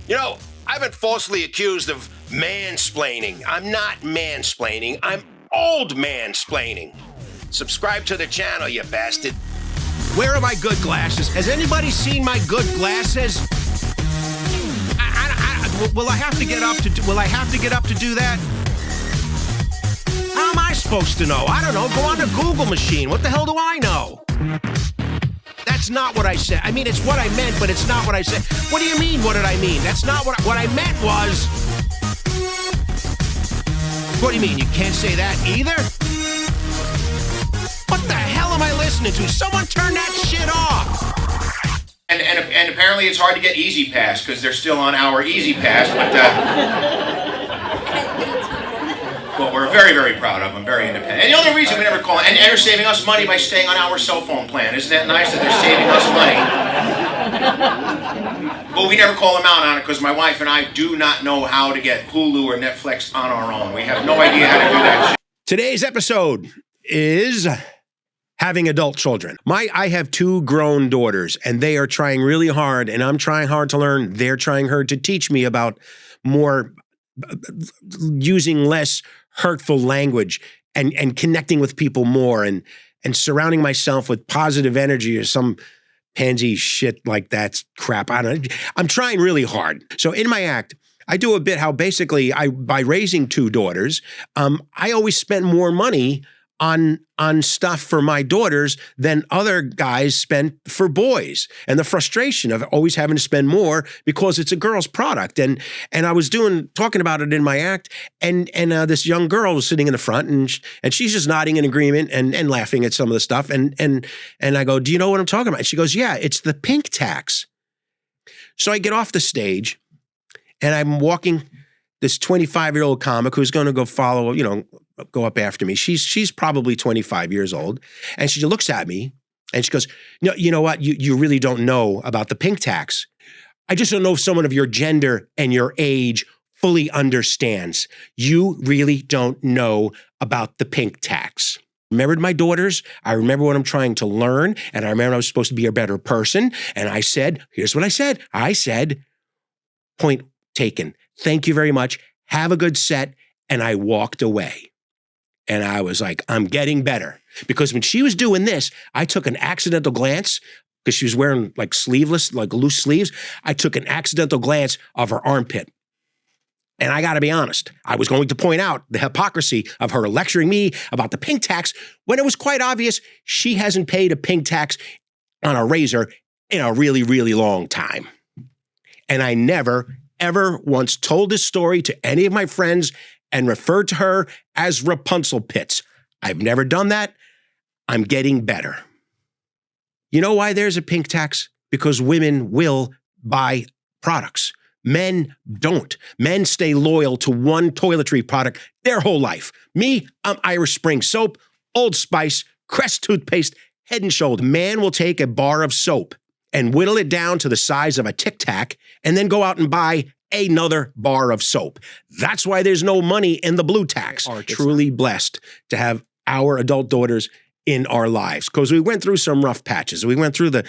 You know, I've been falsely accused of mansplaining. I'm not mansplaining. I'm old mansplaining. Subscribe to the channel, you bastard. Where are my good glasses? Has anybody seen my good glasses? Will I have to get up to do that? How am I supposed to know? I don't know. Go on the Google machine. What the hell do I know? That's not what I said. I mean, it's what I meant, but it's not what I said. What do you mean, what did I mean? That's not what I meant was... What do you mean, you can't say that either? What the hell am I listening to? Someone turn that shit off! And apparently it's hard to get Easy Pass because they're still on our Easy Pass, but we're very, very proud of them, very independent. And the only reason we never call it, and they're saving us money by staying on our cell phone plan. Isn't that nice that they're saving us money? But we never call them out on it because my wife and I do not know how to get Hulu or Netflix on our own. We have no idea how to do that shit. Today's episode is having adult children. I have two grown daughters, and they are trying really hard, and I'm trying hard to learn. They're trying hard to teach me about more, using less hurtful language and connecting with people more and surrounding myself with positive energy or some pansy shit like that crap. I'm trying really hard. So in my act, I do a bit how basically by raising two daughters, I always spent more money on stuff for my daughters than other guys spent for boys, and the frustration of always having to spend more because it's a girl's product. And I was talking about it in my act, and this young girl was sitting in the front, and she's just nodding in agreement and laughing at some of the stuff. And I go, "Do you know what I'm talking about?" And she goes, "Yeah, it's the pink tax." So I get off the stage, and I'm walking this 25-year-old comic who's going to go follow, go up after me. She's probably 25 years old. And she looks at me and she goes, "No, you know what? You really don't know about the pink tax. I just don't know if someone of your gender and your age fully understands. You really don't know about the pink tax." Remembered my daughters. I remember what I'm trying to learn. And I remember I was supposed to be a better person. And I said, here's what I said. I said, "Point taken. Thank you very much. Have a good set." And I walked away. And I was like, I'm getting better. Because when she was doing this, I took an accidental glance, because she was wearing like sleeveless, like loose sleeves. I took an accidental glance of her armpit. And I gotta be honest, I was going to point out the hypocrisy of her lecturing me about the pink tax when it was quite obvious she hasn't paid a pink tax on a razor in a really, really long time. And I never, ever once told this story to any of my friends and referred to her as Rapunzel Pits. I've never done that. I'm getting better. You know why there's a pink tax? Because women will buy products. Men don't. Men stay loyal to one toiletry product their whole life. Me, I'm Irish Spring soap, Old Spice, Crest toothpaste, Head and Shoulders. Man will take a bar of soap and whittle it down to the size of a Tic Tac and then go out and buy another bar of soap. That's why there's no money in the blue tax. We are truly blessed to have our adult daughters in our lives, because we went through some rough patches. We went through the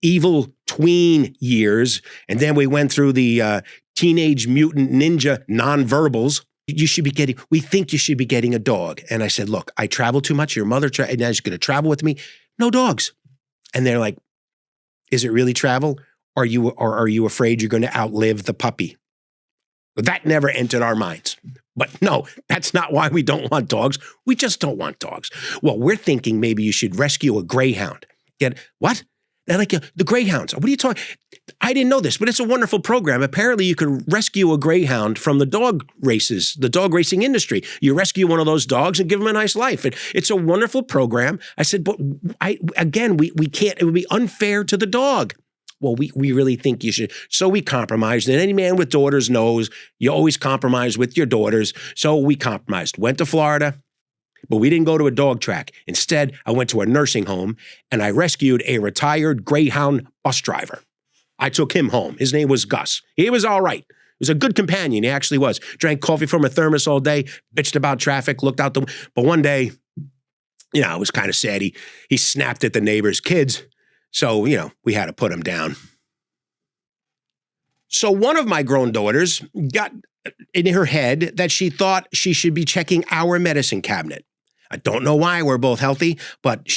evil tween years, and then we went through the teenage mutant ninja nonverbals. We think you should be getting a dog. And I said, "Look, I travel too much. Your mother, and now she's going to travel with me. No dogs." And they're like, "Is it really travel? Or are you afraid you're going to outlive the puppy?" But that never entered our minds. But no, that's not why we don't want dogs. We just don't want dogs. Well, we're thinking maybe you should rescue a Greyhound. What? They're like, the Greyhounds. What are you talking? I didn't know this, but it's a wonderful program. Apparently, you can rescue a Greyhound from the dog races, the dog racing industry. You rescue one of those dogs and give them a nice life. It's a wonderful program. I said, but we can't. It would be unfair to the dog. Well, we really think you should. So we compromised. And any man with daughters knows you always compromise with your daughters. So we compromised. Went to Florida, but we didn't go to a dog track. Instead, I went to a nursing home and I rescued a retired Greyhound bus driver. I took him home. His name was Gus. He was all right. He was a good companion. He actually was. Drank coffee from a thermos all day, bitched about traffic, looked out but one day, it was kind of sad. He snapped at the neighbor's kids. So, we had to put him down. So one of my grown daughters got in her head that she thought she should be checking our medicine cabinet. I don't know why. We're both healthy, but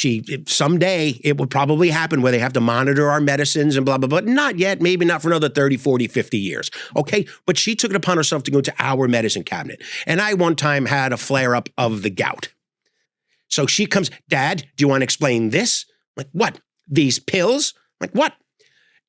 someday it will probably happen where they have to monitor our medicines and blah, blah, blah. Not yet. Maybe not for another 30, 40, 50 years. Okay. But she took it upon herself to go to our medicine cabinet. And I one time had a flare up of the gout. So she comes, Dad, do you want to explain this? I'm like, what? These pills? I'm like, what?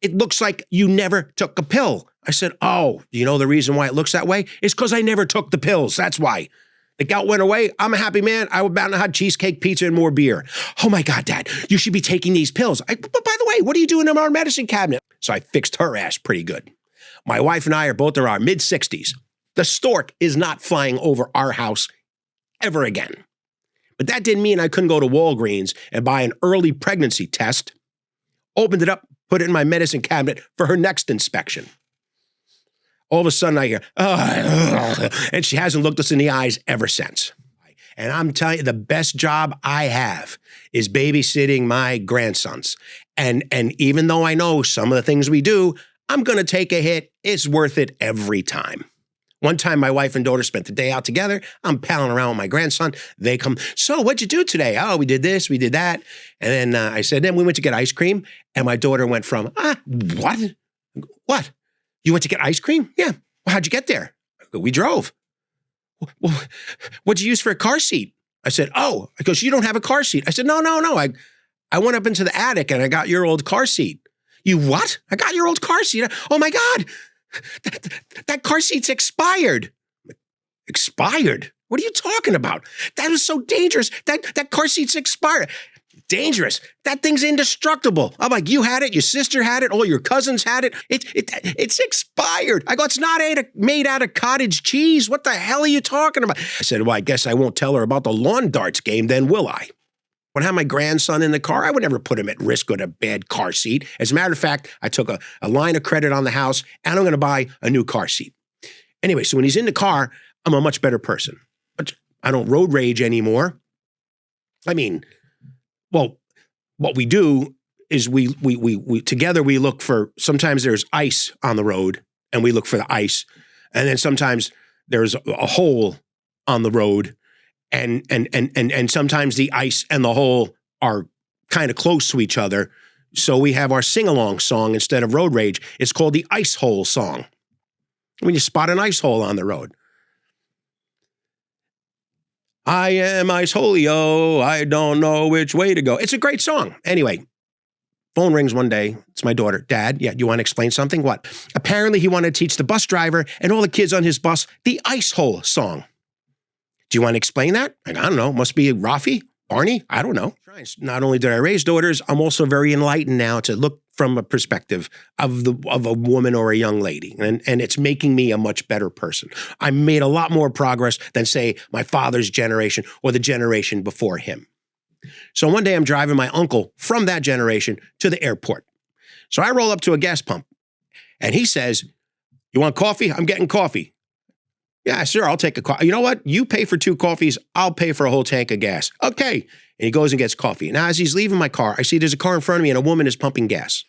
It looks like you never took a pill. I said, oh, you know the reason why it looks that way? It's because I never took the pills. That's why. The gout went away. I'm a happy man. I was about to have cheesecake, pizza, and more beer. Oh my God, Dad, you should be taking these pills. But by the way, what are you doing in our medicine cabinet? So I fixed her ass pretty good. My wife and I are both in our mid-60s. The stork is not flying over our house ever again. But that didn't mean I couldn't go to Walgreens and buy an early pregnancy test, opened it up, put it in my medicine cabinet for her next inspection. All of a sudden I hear, and she hasn't looked us in the eyes ever since. And I'm telling you, the best job I have is babysitting my grandsons. And even though I know some of the things we do, I'm going to take a hit. It's worth it every time. One time, my wife and daughter spent the day out together. I'm palling around with my grandson. They come, so what'd you do today? Oh, we did this, we did that. And then I said, then we went to get ice cream. And my daughter went from, what? What? You went to get ice cream? Yeah. Well, how'd you get there? We drove. Well, what'd you use for a car seat? I said, oh, because you don't have a car seat. I said, no. I went up into the attic and I got your old car seat. You what? I got your old car seat. Oh my God. That car seat's expired. Expired? What are you talking about? That is so dangerous. That car seat's expired. Dangerous. That thing's indestructible. I'm like, you had it, your sister had it, all your cousins had it. It's expired. I go, it's not made out of cottage cheese. What the hell are you talking about? I said, well, I guess I won't tell her about the lawn darts game then, will I? When I have my grandson in the car, I would never put him at risk with a bad car seat. As a matter of fact, I took a line of credit on the house and I'm going to buy a new car seat. Anyway, so when he's in the car, I'm a much better person. But I don't road rage anymore. I mean, well, what we do is we together we look for, sometimes there's ice on the road and we look for the ice. And then sometimes there's a hole on the road and sometimes the ice and the hole are kind of close to each other. So we have our sing-along song instead of road rage. It's called the ice hole song. When you spot an ice hole on the road. I am ice holio, I don't know which way to go. It's a great song. Anyway, phone rings one day. It's my daughter. Dad, yeah, you want to explain something? What? Apparently he wanted to teach the bus driver and all the kids on his bus the ice hole song. Do you want to explain that? I don't know. Must be Rafi, Barney? I don't know. Not only did I raise daughters, I'm also very enlightened now to look from a perspective of a woman or a young lady. And it's making me a much better person. I made a lot more progress than, say, my father's generation or the generation before him. So one day I'm driving my uncle from that generation to the airport. So I roll up to a gas pump and he says, you want coffee? I'm getting coffee. Yeah, sure, I'll take a coffee. You know what? You pay for 2 coffees, I'll pay for a whole tank of gas. Okay. And he goes and gets coffee. Now, as he's leaving my car, I see there's a car in front of me and a woman is pumping gas.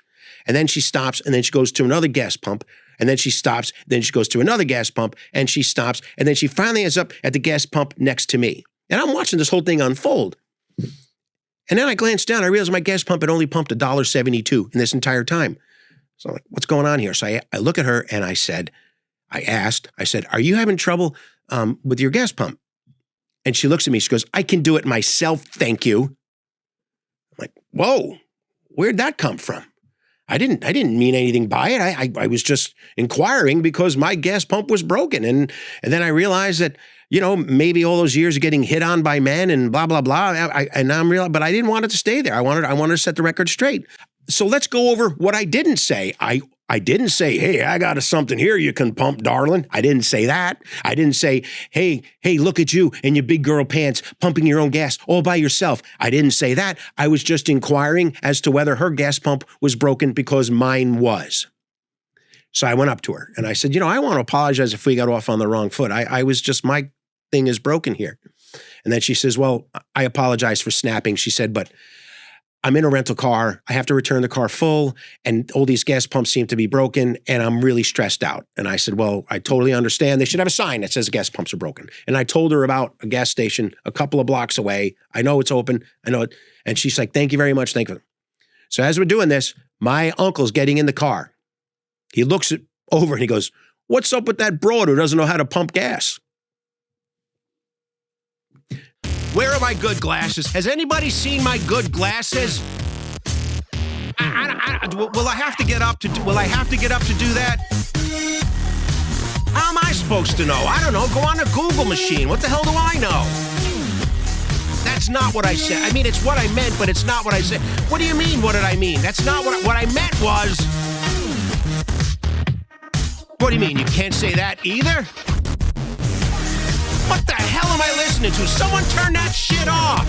And then she stops and then she goes to another gas pump. And then she stops, then she goes to another gas pump and she stops. And then she finally ends up at the gas pump next to me. And I'm watching this whole thing unfold. And then I glance down, I realize my gas pump had only pumped $1.72 in this entire time. So I'm like, what's going on here? So I look at her and I said, are you having trouble with your gas pump? And she looks at me, she goes, I can do it myself, thank you. I'm like, whoa, where'd that come from? I didn't mean anything by it. I was just inquiring because my gas pump was broken. And then I realized that, you know, maybe all those years of getting hit on by men and blah, blah, blah. And now I'm realizing, but I didn't want it to stay there. I wanted to set the record straight. So let's go over what I didn't say. I didn't say, hey, I got something here you can pump, darling. I didn't say that. I didn't say, hey, look at you in your big girl pants pumping your own gas all by yourself. I didn't say that. I was just inquiring as to whether her gas pump was broken because mine was. So I went up to her and I said, you know, I want to apologize if we got off on the wrong foot. I was just, my thing is broken here. And then she says, well, I apologize for snapping. She said, but I'm in a rental car. I have to return the car full, and all these gas pumps seem to be broken, and I'm really stressed out. And I said, well, I totally understand. They should have a sign that says gas pumps are broken. And I told her about a gas station a couple of blocks away. I know it's open. I know it. And she's like, thank you very much. Thank you. So as we're doing this, my uncle's getting in the car. He looks over and he goes, what's up with that broad who doesn't know how to pump gas? Where are my good glasses? Has anybody seen my good glasses? Will I have to get up to do that? How am I supposed to know? I don't know. Go on a Google machine. What the hell do I know? That's not what I said. I mean, it's what I meant, but it's not what I said. What do you mean, what did I mean? That's not what I meant was... What do you mean, you can't say that either? What the hell am I listening to? Someone turn that shit off!